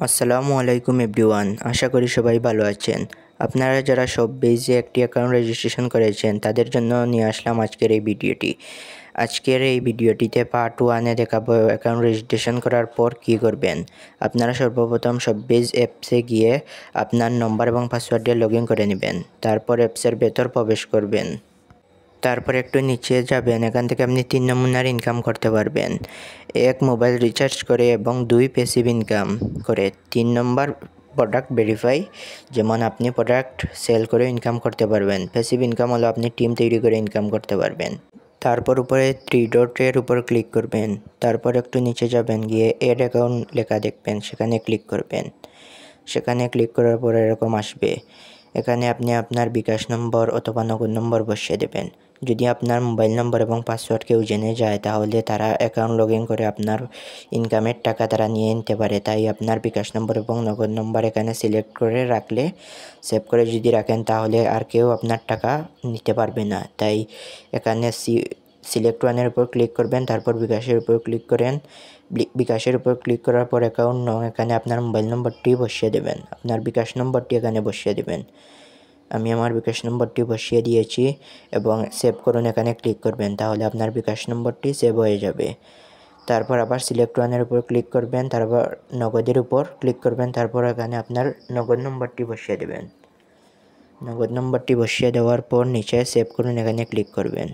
আসসালামু আলাইকুম এভরিওয়ান, আশা করি সবাই ভালো আছেন। আপনারা যারা শপবেজে একটি অ্যাকাউন্ট রেজিস্ট্রেশন করেছেন তাদের জন্য নিয়ে আসলাম আজকের এই ভিডিওটি। আজকের এই ভিডিওটিতে পার্ট 1-এ দেখাবো অ্যাকাউন্ট রেজিস্ট্রেশন করার পর কী করবেন। আপনারা সর্বপ্রথম শপবেজ অ্যাপসে গিয়ে আপনার নম্বর এবং পাসওয়ার্ড দিয়ে লগ ইন করে নেবেন। তারপর অ্যাপসের ভেতর প্রবেশ করবেন। তারপর একটু নিচে যাবেন, এখান থেকে আপনি 3 নমুনার ইনকাম করতে পারবেন। 1 মোবাইল রিচার্জ করে এবং 2 প্যাসিভ ইনকাম করে। 3 নম্বর প্রোডাক্ট ভেরিফাই, যেমন আপনি প্রোডাক্ট সেল করে ইনকাম করতে পারবেন। প্যাসিভ ইনকাম হলো আপনি টিম তৈরি করে ইনকাম করতে পারবেন। তারপর উপরে 3 ডটের উপর ক্লিক করবেন। তারপর একটু নিচে যাবেন, গিয়ে এড অ্যাকাউন্ট লেখা দেখবেন, সেখানে ক্লিক করবেন। সেখানে ক্লিক করার পর এরকম আসবে। এখানে আপনি আপনার বিকাশ নম্বর অথবা নগদ নম্বর বসিয়ে দেবেন। যদি আপনার মোবাইল নম্বর এবং পাসওয়ার্ড কেউ জেনে যায় তাহলে তারা অ্যাকাউন্ট লগ ইন করে আপনার ইনকামের টাকা তারা নিয়ে নিতে পারে। তাই আপনার বিকাশ নম্বর এবং নগদ নম্বর এখানে সিলেক্ট করে রাখলে, সেভ করে যদি রাখেন তাহলে আর কেউ আপনার টাকা নিতে পারবে না। তাই এখানে সিলেক্ট ওয়ানের উপর ক্লিক করবেন, তারপর বিকাশের উপর ক্লিক করেন। বিকাশের উপর ক্লিক করার পর অ্যাকাউন্ট নং, এখানে আপনার মোবাইল নম্বরটি বসিয়ে দেবেন, আপনার বিকাশ নম্বরটি এখানে বসিয়ে দেবেন। আমি আমার বিকাশ নম্বরটি বসিয়ে দিয়েছি এবং সেভ করুন এখানে ক্লিক করবেন, তাহলে আপনার বিকাশ নম্বরটি সেভ হয়ে যাবে। তারপর আবার সিলেক্ট ওয়ানের উপর ক্লিক করবেন, তারপর নগদের উপর ক্লিক করবেন, তারপর এখানে আপনার নগদ নম্বরটি বসিয়ে দেবেন। নগদ নম্বরটি বসিয়ে দেওয়ার পর নিচে সেভ করুন এখানে ক্লিক করবেন।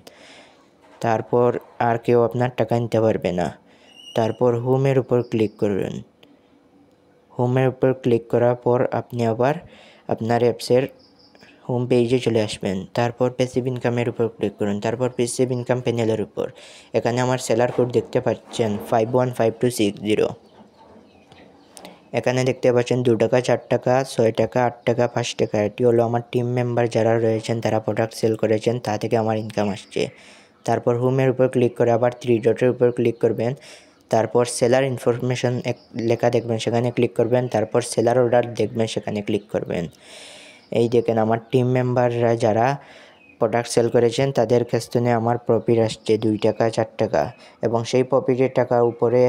তারপর আর কেউ আপনার টাকা নিতে পারবে না। তারপর হোমের উপর ক্লিক করবেন। হোমের উপর ক্লিক করার পর আপনি আবার আপনার অ্যাপসের হোম পেজে চলে আসবেন। তারপর প্যাসিভ ইনকামের উপর ক্লিক করুন। তারপর প্যাসিভ ইনকাম প্যানেলের উপর এখানে আমার সেলার কোড দেখতে পাচ্ছেন 515260। এখানে দেখতে পাচ্ছেন 2 টাকা, 4 টাকা, 6 টাকা, 8 টাকা, 5 টাকা। এটি হলো আমার টিম মেম্বার যারা রয়েছেন, তারা প্রোডাক্ট সেল করেছেন, তা থেকে আমার ইনকাম আসছে। তারপর হোমের উপর ক্লিক করে আবার 3 ডটের উপর ক্লিক করবেন। তারপর সেলার ইনফরমেশন লেখা দেখবেন, সেখানে ক্লিক করবেন। তারপর সেলার অর্ডার দেখবেন, সেখানে ক্লিক করবেন। এই দেখেন আমার টিম মেম্বাররা যারা প্রোডাক্ট সেল করেছেন তাদের কাছ থেকে আমার প্রফিট আসছে 2 টাকা, 4 টাকা, এবং সেই প্রফিটের টাকা উপরে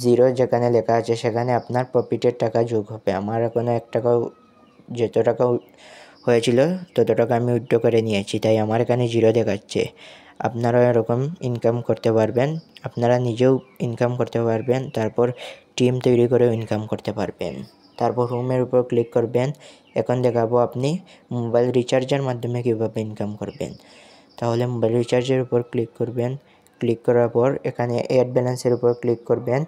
0 যেখানে লেখা আছে সেখানে আপনার প্রফিটের টাকা যোগ হবে। আমার এখনও 1 টাকাও, যত টাকা হয়েছিল তত টাকা আমি উইথড্র করে নিয়েছি, তাই আমার এখানে 0 দেখাচ্ছে। আপনারাও এরকম ইনকাম করতে পারবেন, আপনারা নিজেও ইনকাম করতে পারবেন, তারপর টিম তৈরি করেও ইনকাম করতে পারবেন। তারপর হোমের উপর ক্লিক করবেন। এখন দেখাবো আপনি মোবাইল রিচার্জের মাধ্যমে কীভাবে ইনকাম করবেন। তাহলে মোবাইল রিচার্জের উপর ক্লিক করবেন। ক্লিক করার পর এখানে অ্যাড ব্যালেন্সের উপর ক্লিক করবেন।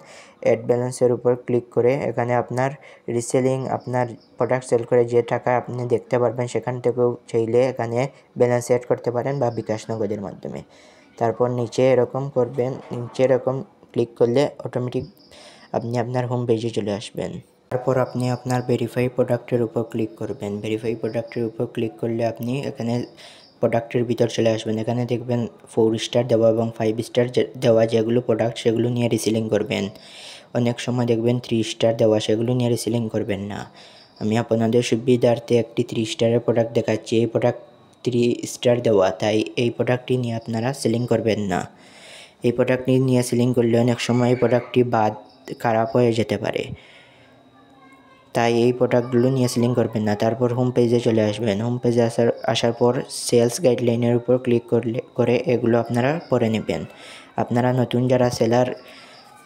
অ্যাড ব্যালেন্সের উপর ক্লিক করে এখানে আপনার রিসেলিং, আপনার প্রোডাক্ট সেল করে যে টাকা আপনি দেখতে পারবেন সেখান থেকেও চাইলে এখানে ব্যালেন্স অ্যাড করতে পারেন বা বিকাশ নগদের মাধ্যমে। তারপর নিচে এরকম করবেন, নিচে এরকম ক্লিক করলে অটোমেটিক আপনি আপনার হোম পেজে চলে আসবেন। তারপর আপনি আপনার ভেরিফাই প্রোডাক্টের উপর ক্লিক করবেন। ভেরিফাই প্রোডাক্টের উপর ক্লিক করলে আপনি এখানে প্রোডাক্টের ভিতর চলে আসবেন। এখানে দেখবেন 4 স্টার দেওয়া এবং 5 স্টার দেওয়া যেগুলো প্রোডাক্ট, সেগুলো নিয়ে রিসেলিং করবেন। অনেক সময় দেখবেন 3 স্টার দেওয়া, সেগুলো নিয়ে রিসেলিং করবেন না। আমি আপনাদের সুবিধার্থে একটি 3 স্টারের প্রোডাক্ট দেখাচ্ছি। এই প্রোডাক্ট 3 স্টার দেওয়া, তাই এই প্রোডাক্টটি নিয়ে আপনারা সেলিং করবেন না। এই প্রোডাক্টটি নিয়ে সেলিং করলে অনেক সময় এই প্রোডাক্টটি খারাপ হয়ে যেতে পারে, তাই এই প্রোডাক্টগুলো নিয়ে সেলিং করবেন না। তারপর হোম পেজে চলে আসবেন। হোম পেজে আসার পর সেলস গাইডলাইনের উপর ক্লিক করে এগুলো আপনারা পড়ে নেবেন। আপনারা নতুন যারা সেলার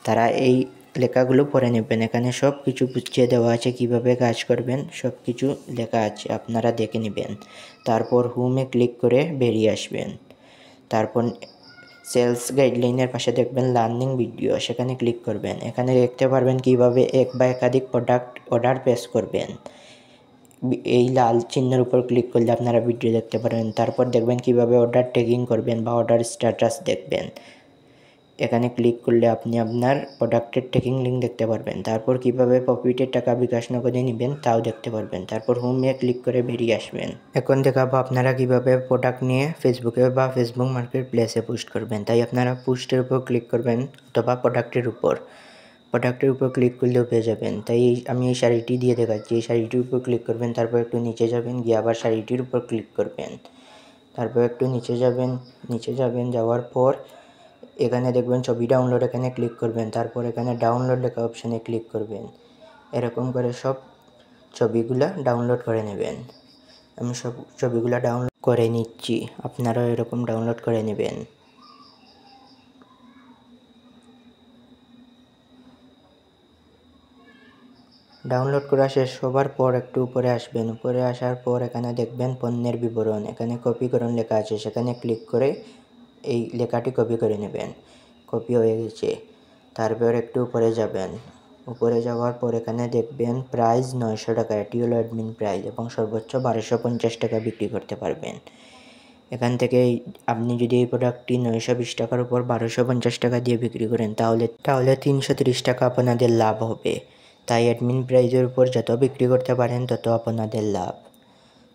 তারা এই লেখাগুলো পড়ে নেবেন। এখানে সব কিছু বুঝিয়ে দেওয়া আছে, কিভাবে কাজ করবেন সব কিছু লেখা আছে, আপনারা দেখে নেবেন। তারপর হোমে ক্লিক করে বেরিয়ে আসবেন। তারপর সেলস গাইডলাইনের পাশে দেখবেন লার্নিং ভিডিও, সেখানে ক্লিক করবেন। এখানে দেখতে পারবেন কিভাবে এক বা একাধিক প্রোডাক্ট অর্ডার প্লেস করবেন। এই লাল চিহ্নের উপর ক্লিক করলে আপনারা ভিডিও দেখতে পারবেন। তারপর দেখবেন কিভাবে অর্ডার ট্র্যাকিং করবেন বা অর্ডার স্ট্যাটাস দেখবেন। এখানে ক্লিক করলে আপনি আপনার প্রোডাক্টের ট্র্যাকিং লিঙ্ক দেখতে পারবেন। তারপর কিভাবে প্রফিটের টাকা বিকাশ নগদে নেবেন তাও দেখতে পারবেন। তারপর হোমে ক্লিক করে বেরিয়ে আসবেন। এখন দেখাবো আপনারা কিভাবে প্রোডাক্ট নিয়ে ফেসবুকে বা ফেসবুক মার্কেট প্লেসে পোস্ট করবেন। তাই আপনারা পোস্টের উপর ক্লিক করবেন অথবা প্রোডাক্টের উপর ক্লিক করলেও পেয়ে যাবেন। তাই আমি এই শাড়িটি দিয়ে দেখাচ্ছি। এই শাড়িটির উপর ক্লিক করবেন, তারপর একটু নিচে যাবেন, গিয়ে আবার শাড়িটির উপর ক্লিক করবেন। তারপর একটু নিচে যাবেন, যাওয়ার পর এখানে দেখবেন ছবি ডাউনলোড, এখানে ক্লিক করবেন। তারপর এখানে ডাউনলোড লেখা অপশানে ক্লিক করবেন। এরকম করে সব ছবিগুলা ডাউনলোড করে নেবেন। আমি সব ছবিগুলা ডাউনলোড করে নিচ্ছি, আপনারাও এরকম ডাউনলোড করে নেবেন। ডাউনলোড করা শেষ হবার পর একটু উপরে আসবেন। উপরে আসার পর এখানে দেখবেন পণ্যের বিবরণ, এখানে কপিকরণ লেখা আছে, সেখানে ক্লিক করে এই লেখাটি কপি করে নেবেন। কপি হয়ে গেছে। তারপর একটু উপরে যাবেন। উপরে যাওয়ার পর এখানে দেখবেন প্রাইস 900 টাকা, এটি হলো অ্যাডমিন প্রাইস এবং সর্বোচ্চ 1250 টাকা বিক্রি করতে পারবেন। এখান থেকে আপনি যদি এই প্রোডাক্টটি 920 টাকার উপর 1250 টাকা দিয়ে বিক্রি করেন তাহলে 330 টাকা আপনাদের লাভ হবে। তাই অ্যাডমিন প্রাইজের উপর যত বিক্রি করতে পারেন তত আপনাদের লাভ।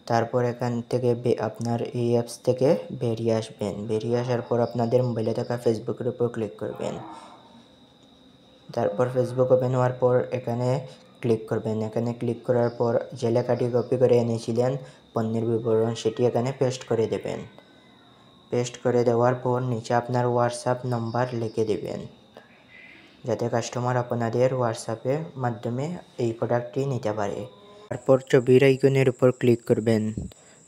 তারপর এখান থেকে আপনার এই অ্যাপস থেকে বেরিয়ে আসবেন। বেরিয়ে আসার পর আপনাদের মোবাইলে থাকা ফেসবুকের উপর ক্লিক করবেন। তারপর ফেসবুক ওপেন হওয়ার পর এখানে ক্লিক করবেন। এখানে ক্লিক করার পর যে লেখাটি কপি করে এনেছিলেন পণ্যের বিবরণ, সেটি এখানে পেস্ট করে দেবেন। পেস্ট করে দেওয়ার পর নিচে আপনার হোয়াটসঅ্যাপ নাম্বার লিখে দেবেন, যাতে কাস্টমার আপনাদের হোয়াটসঅ্যাপের মাধ্যমে এই প্রোডাক্টটি নিতে পারে। তারপর ছবির আইকনের উপর ক্লিক করবেন।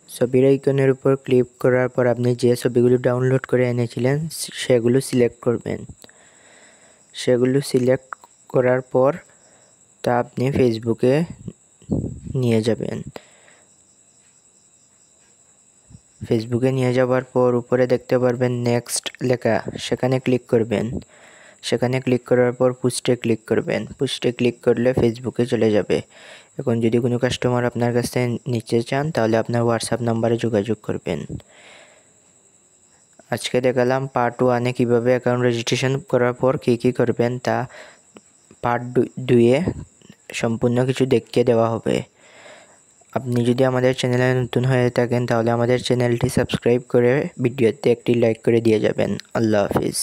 ছবির আইকনের উপর ক্লিক করার পর আপনি যে ছবিগুলো ডাউনলোড করে এনেছিলেন সেগুলো সিলেক্ট করবেন। সেগুলো সিলেক্ট করার পর তা আপনি ফেসবুকে নিয়ে যাবেন। ফেসবুকে নিয়ে যাওয়ার পর উপরে দেখতে পারবেন নেক্সট লেখা, সেখানে ক্লিক করবেন। সেখানে ক্লিক করার পর পোস্টে ক্লিক করবেন। পোস্টে ক্লিক করলে ফেসবুকে চলে যাবে। এখন যদি কোনো কাস্টমার আপনার কাছ থেকে নিতে চান তাহলে আপনার হোয়াটসঅ্যাপ নাম্বারে যোগাযোগ করবেন। আজকে দেখালাম পার্ট 1-এ কীভাবে অ্যাকাউন্ট রেজিস্ট্রেশন করার পর কী করবেন, তা পার্ট 2-এ সম্পূর্ণ কিছু দেখিয়ে দেওয়া হবে। আপনি যদি আমাদের চ্যানেলে নতুন হয়ে থাকেন তাহলে আমাদের চ্যানেলটি সাবস্ক্রাইব করে ভিডিওতে একটি লাইক করে দিয়ে যাবেন। আল্লাহ হাফিজ।